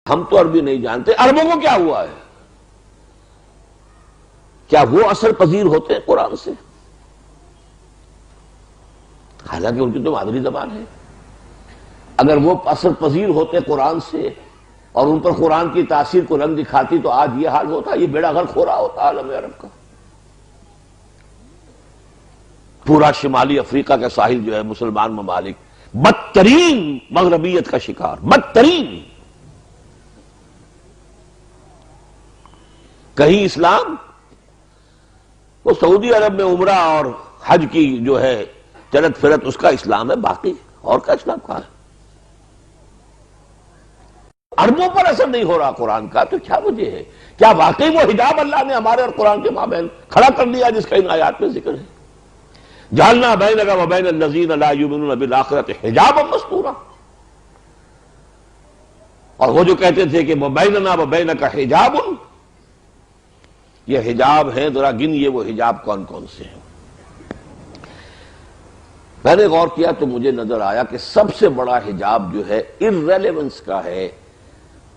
ہم تو عربی نہیں جانتے، عربوں کو کیا ہوا ہے؟ کیا وہ اثر پذیر ہوتے ہیں قرآن سے؟ حالانکہ ان کی تو مادری زبان ہے۔ اگر وہ اثر پذیر ہوتے قرآن سے اور ان پر قرآن کی تاثیر کو رنگ دکھاتی تو آج یہ حال ہوتا، یہ بیڑا غرق ہو رہا ہوتا عالم عرب کا۔ پورا شمالی افریقہ کا ساحل جو ہے مسلمان ممالک بدترین مغربیت کا شکار، بدترین۔ کہیں اسلام، وہ سعودی عرب میں عمرہ اور حج کی جو ہے چلت پھرت اس کا اسلام ہے، باقی اور کا اسلام کہاں ہے؟ عربوں پر اثر نہیں ہو رہا قرآن کا، تو کیا وجہ ہے؟ کیا واقعی وہ حجاب اللہ نے ہمارے اور قرآن کے مابین کھڑا کر دیا جس کا ان آیات میں ذکر ہے؟ جعلنا بینک وبین الذین لا یؤمنون بالآخرۃ حجابا مستورا۔ اور وہ جو کہتے تھے کہ وبیننا وبینک حجاب، یہ حجاب ہیں، ذرا گنیے وہ حجاب کون کون سے ہیں۔ میں نے غور کیا تو مجھے نظر آیا کہ سب سے بڑا حجاب جو ہے irrelevance کا ہے۔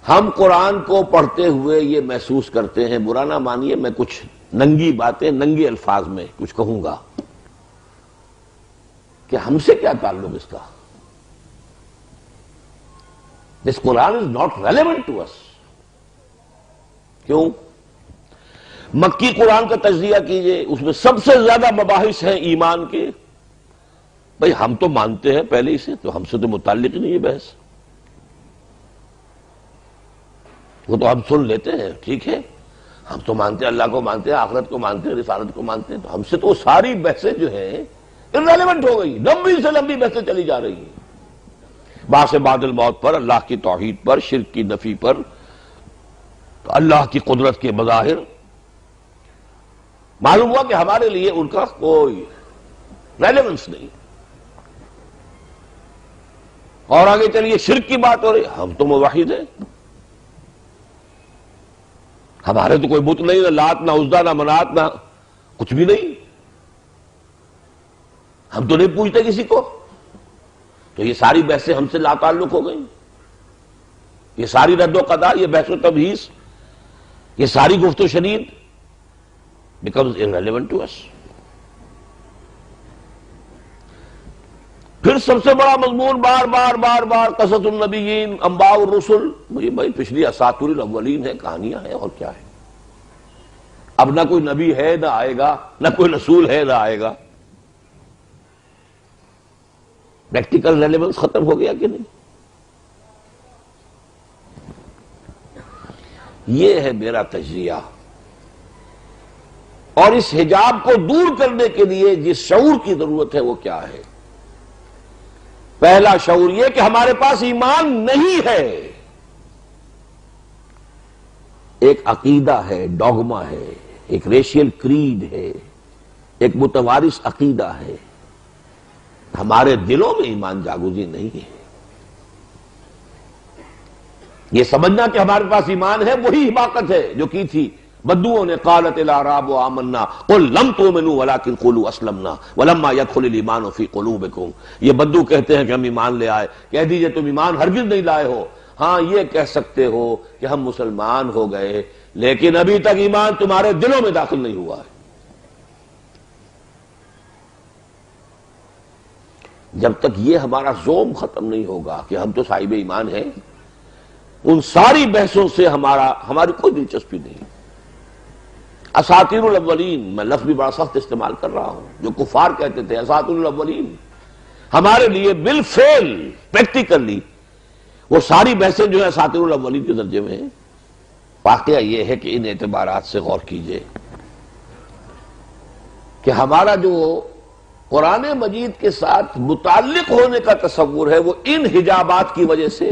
ہم قرآن کو پڑھتے ہوئے یہ محسوس کرتے ہیں، برا نہ مانیے میں کچھ ننگی باتیں ننگے الفاظ میں کچھ کہوں گا، کہ ہم سے کیا تعلق اس کا؟ This Quran is not relevant to us۔ کیوں؟ مکی قرآن کا تجزیہ کیجئے، اس میں سب سے زیادہ مباحث ہیں ایمان کے۔ بھئی ہم تو مانتے ہیں پہلے ہی سے، تو ہم سے تو متعلق نہیں ہے بحث، وہ تو ہم سن لیتے ہیں، ٹھیک ہے، ہم تو مانتے ہیں، اللہ کو مانتے ہیں، آخرت کو مانتے ہیں، رسالت کو مانتے ہیں، تو ہم سے تو وہ ساری بحثیں جو ہیں irrelevant ہو گئی، لمبی سے لمبی بحثیں چلی جا رہی ہیں، بعث بعد الموت پر، اللہ کی توحید پر، شرک کی نفی پر، اللہ کی قدرت کے مظاہر۔ معلوم ہوا کہ ہمارے لیے ان کا کوئی ریلیونس نہیں۔ اور آگے چلیے، شرک کی بات ہو رہی، ہم تو موحد ہیں، ہمارے تو کوئی بت نہیں، نہ لات نہ عزا نہ منات نہ کچھ بھی نہیں، ہم تو نہیں پوچھتے کسی کو۔ تو یہ ساری بحثیں ہم سے لا تعلق ہو گئی، یہ ساری رد و قضا، یہ بحث و تبحیث، یہ ساری گفت و شنید becomes irrelevant to us۔ پھر سب سے بڑا مضمون بار بار بار بار قصص النبیین، انباء الرسل، بھائی پچھلی اساطیر الاولین ہے، کہانیاں ہیں، اور کیا ہے؟ اب نہ کوئی نبی ہے نہ آئے گا، نہ کوئی رسول ہے نہ آئے گا۔ پریکٹیکل ریلیونس ختم ہو گیا کہ نہیں؟ یہ ہے میرا تجزیہ۔ اور اس حجاب کو دور کرنے کے لیے جس شعور کی ضرورت ہے وہ کیا ہے؟ پہلا شعور یہ کہ ہمارے پاس ایمان نہیں ہے، ایک عقیدہ ہے، ڈوگما ہے، ایک ریشیل کریڈ ہے، ایک متوارث عقیدہ ہے، ہمارے دلوں میں ایمان جاگوزی نہیں ہے۔ یہ سمجھنا کہ ہمارے پاس ایمان ہے وہی حماقت ہے جو کی تھی بدوؤں نے، قالت الاعراب آمنا قل لم تؤمنوا ولکن قولوا اسلمنا ولما يدخل الايمان في قلوبكم۔ یہ بدو کہتے ہیں کہ ہم ایمان لے آئے، کہہ دیجئے تم ایمان ہرگز نہیں لائے ہو۔ ہاں یہ کہہ سکتے ہو کہ ہم مسلمان ہو گئے، لیکن ابھی تک ایمان تمہارے دلوں میں داخل نہیں ہوا ہے۔ جب تک یہ ہمارا زوم ختم نہیں ہوگا کہ ہم تو صاحب ایمان ہیں، ان ساری بحثوں سے ہماری کوئی دلچسپی نہیں۔ اساطیر الاولین، میں لفظ بھی بڑا سخت استعمال کر رہا ہوں، جو کفار کہتے تھے اساطیر الاولین، ہمارے لیے بالفعل پریکٹیکلی وہ ساری بحثیں جو ہیں اساطیر الاولین کے درجے میں ہیں۔ واقعہ یہ ہے کہ ان اعتبارات سے غور کیجئے کہ ہمارا جو قرآن مجید کے ساتھ متعلق ہونے کا تصور ہے وہ ان حجابات کی وجہ سے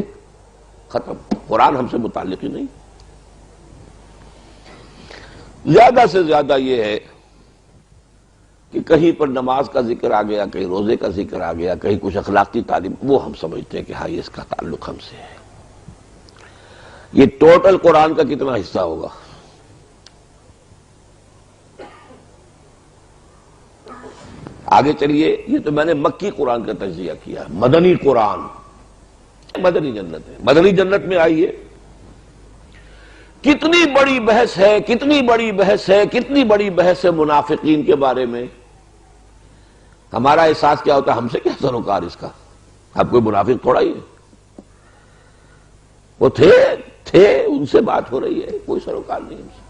ختم۔ قرآن ہم سے متعلق ہی نہیں۔ زیادہ سے زیادہ یہ ہے کہ کہیں پر نماز کا ذکر آ گیا، کہیں روزے کا ذکر آ گیا، کہیں کچھ اخلاقی تعلیم، وہ ہم سمجھتے ہیں کہ ہاں یہ اس کا تعلق ہم سے ہے۔ یہ ٹوٹل قرآن کا کتنا حصہ ہوگا؟ آگے چلیے، یہ تو میں نے مکی قرآن کا تجزیہ کیا، مدنی قرآن، مدنی جنت ہے، مدنی جنت میں آئیے کتنی بڑی بحث ہے، کتنی بڑی بحث ہے، کتنی بڑی بحث ہے منافقین کے بارے میں۔ ہمارا احساس کیا ہوتا ہے؟ ہم سے کیا سروکار اس کا، اب کوئی منافق تھوڑا ہی ہے، وہ تھے ان سے بات ہو رہی ہے، کوئی سروکار نہیں ان سے۔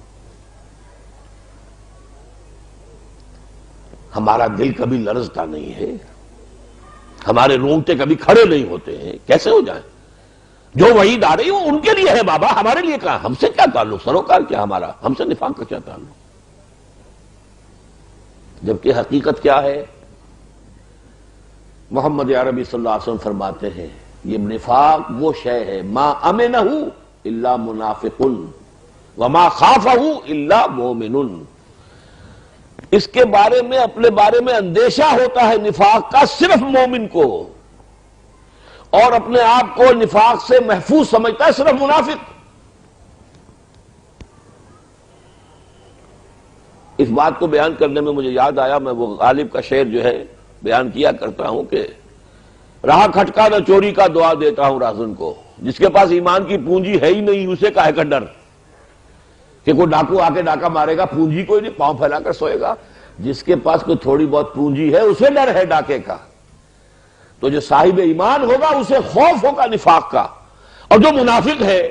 ہمارا دل کبھی لرزتا نہیں ہے، ہمارے رونگٹے کبھی کھڑے نہیں ہوتے ہیں، کیسے ہو جائیں؟ جو وحید آ رہی وہ ان کے لیے ہے بابا، ہمارے لیے کہاں؟ ہم سے کیا تعلق؟ سروکار کیا ہمارا؟ ہم سے نفاق کا کیا تعلق؟ جبکہ حقیقت کیا ہے؟ محمد عربی صلی اللہ علیہ وسلم فرماتے ہیں یہ نفاق وہ شے ہے ما امنہ الا منافق وما خافہ الا مومن، اس کے بارے میں، اپنے بارے میں اندیشہ ہوتا ہے نفاق کا صرف مومن کو، اور اپنے آپ کو نفاق سے محفوظ سمجھتا ہے صرف منافق۔ اس بات کو بیان کرنے میں مجھے یاد آیا، میں وہ غالب کا شعر جو ہے بیان کیا کرتا ہوں کہ رہا کھٹکا نہ چوری کا دعا دیتا ہوں رازن کو، جس کے پاس ایمان کی پونجی ہے ہی نہیں اسے کاہے کا ڈر کہ کوئی ڈاکو آ کے ڈاکہ مارے گا، پونجی کوئی نہیں، پاؤں پھیلا کر سوئے گا۔ جس کے پاس کوئی تھوڑی بہت پونجی ہے اسے ڈر ہے ڈاکے کا، تو جو صاحب ایمان ہوگا اسے خوف ہوگا نفاق کا، اور جو منافق ہے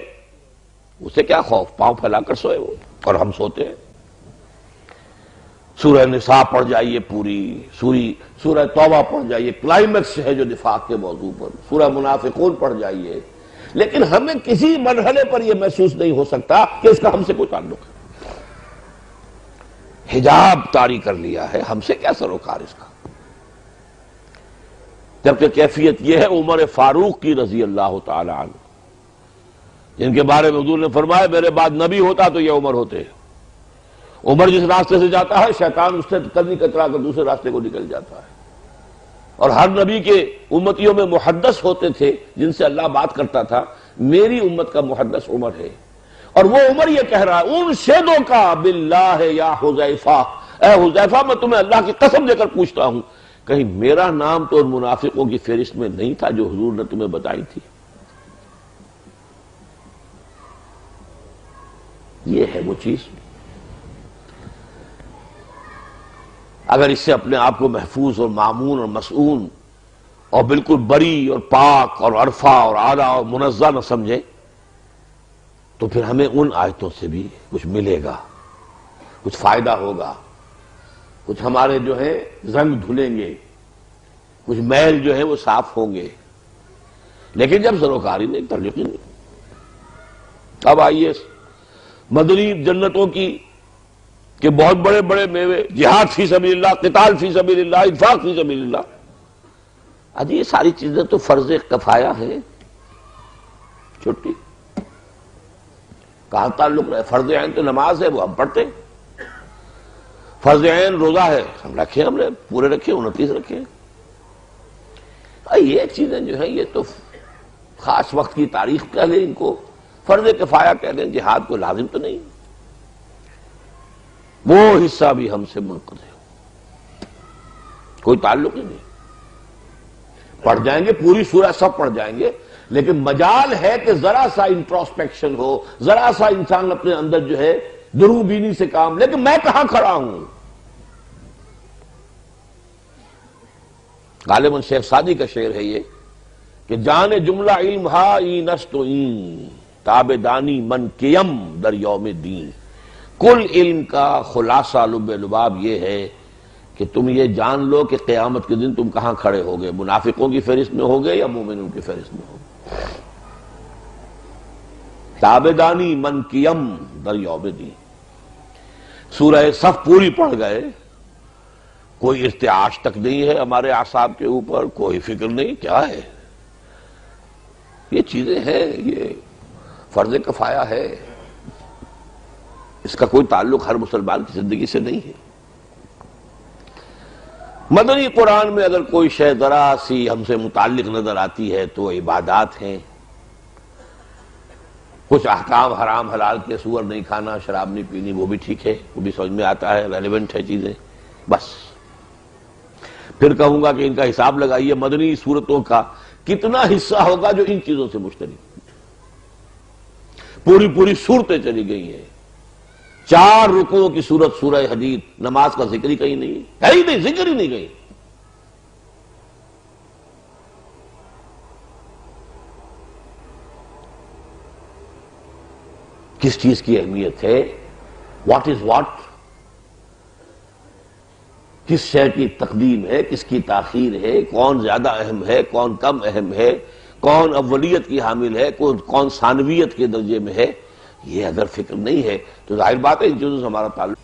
اسے کیا خوف؟ پاؤں پھیلا کر سوئے وہ، اور ہم سوتے ہیں۔ سورہ نساء پڑھ جائیے پوری، سورہ توبہ پڑھ جائیے، کلائمیکس ہے جو نفاق کے موضوع پر، سورہ منافقون پڑھ جائیے، لیکن ہمیں کسی مرحلے پر یہ محسوس نہیں ہو سکتا کہ اس کا ہم سے کوئی تعلق ہے۔ حجاب طاری کر لیا ہے، ہم سے کیا سروکار اس کا؟ جبکہ کیفیت یہ ہے عمر فاروق کی رضی اللہ تعالی عنہ، جن کے بارے میں حضور نے فرمایا میرے بعد نبی ہوتا تو یہ عمر ہوتے۔ عمر جس راستے سے جاتا ہے شیطان اس سے قدمی کترا کر دوسرے راستے کو نکل جاتا ہے، اور ہر نبی کے امتیوں میں محدث ہوتے تھے جن سے اللہ بات کرتا تھا، میری امت کا محدث عمر ہے، اور وہ عمر یہ کہہ رہا ہے انشدو کا باللہ یا حذیفہ، اے حذیفہ میں تمہیں اللہ کی قسم دے کر پوچھتا ہوں کہیں میرا نام تو ان منافقوں کی فہرست میں نہیں تھا جو حضور نے تمہیں بتائی تھی؟ یہ ہے وہ چیز۔ اگر اس سے اپنے آپ کو محفوظ اور معمون اور مسئون اور بالکل بری اور پاک اور عرفہ اور اعلیٰ اور منزہ نہ سمجھے تو پھر ہمیں ان آیتوں سے بھی کچھ ملے گا، کچھ فائدہ ہوگا، کچھ ہمارے جو ہے زنگ دھلیں گے، کچھ میل جو ہے وہ صاف ہوں گے، لیکن جب سروکاری نہیں، تعلق ہی نہیں۔ اب آئیے مدنی جنتوں کی کہ بہت بڑے بڑے میوے، جہاد فی سبیل اللہ، قتال فی سبیل اللہ، انفاق فی سبیل اللہ، اب یہ ساری چیزیں تو فرض کفایہ ہیں۔ چھٹی کہاں تعلق رہے؟ فرض عین تو نماز ہے، وہ ہم پڑھتے ہیں، فرض عین روزہ ہے، ہم رکھے، ہم نے پورے رکھے، 29 رکھے۔ یہ چیزیں جو ہیں یہ تو خاص وقت کی تاریخ کہہ لیں، ان کو فرض کفایہ کہہ لیں، جہاد کو لازم تو نہیں، وہ حصہ بھی ہم سے منقطع ہے، کوئی تعلق ہی نہیں۔ پڑھ جائیں گے پوری سورہ، سب پڑھ جائیں گے، لیکن مجال ہے کہ ذرا سا انٹروسپیکشن ہو، ذرا سا انسان اپنے اندر جو ہے درو بینی سے کام، لیکن میں کہاں کھڑا ہوں؟ غالباً شیخ سعدی کا شعر ہے یہ کہ جان جملہ علم ہا این است و این تابع دانی من کیم در یوم دین، کل علم کا خلاصہ لب لباب یہ ہے کہ تم یہ جان لو کہ قیامت کے دن تم کہاں کھڑے ہوگے، منافقوں کی فہرست میں ہوگے یا مومنوں کی فہرست میں ہوگے۔ تابع دانی من کیم در یوم دین۔ سورہ صف پوری پڑھ گئے، کوئی ارتعاش تک نہیں ہے ہمارے اعصاب کے اوپر، کوئی فکر نہیں، کیا ہے یہ چیزیں ہیں، یہ فرض کفایہ ہے، اس کا کوئی تعلق ہر مسلمان کی زندگی سے نہیں ہے۔ مدنی قرآن میں اگر کوئی شے ذرا سی ہم سے متعلق نظر آتی ہے تو وہ عبادات ہیں، کچھ احکام حرام حلال کے، سور نہیں کھانا، شراب نہیں پینی، وہ بھی ٹھیک ہے، وہ بھی سمجھ میں آتا ہے، ریلیونٹ ہے چیزیں، بس۔ پھر کہوں گا کہ ان کا حساب لگائیے مدنی صورتوں کا کتنا حصہ ہوگا جو ان چیزوں سے مشترک، پوری پوری صورتیں چلی گئی ہیں. 4 رکوعوں کی صورت سورہ حدید، نماز کا ذکر ہی کہیں نہیں ہے ہی نہیں، ذکر ہی نہیں کہیں. کس چیز کی اہمیت ہے؟ What is what? کس شے کی تقدیم ہے، کس کی تاخیر ہے، کون زیادہ اہم ہے، کون کم اہم ہے، کون اولیت کی حامل ہے، کون ثانویت کے درجے میں ہے، یہ اگر فکر نہیں ہے تو ظاہر بات ہے ان چیزوں سے ہمارا تعلق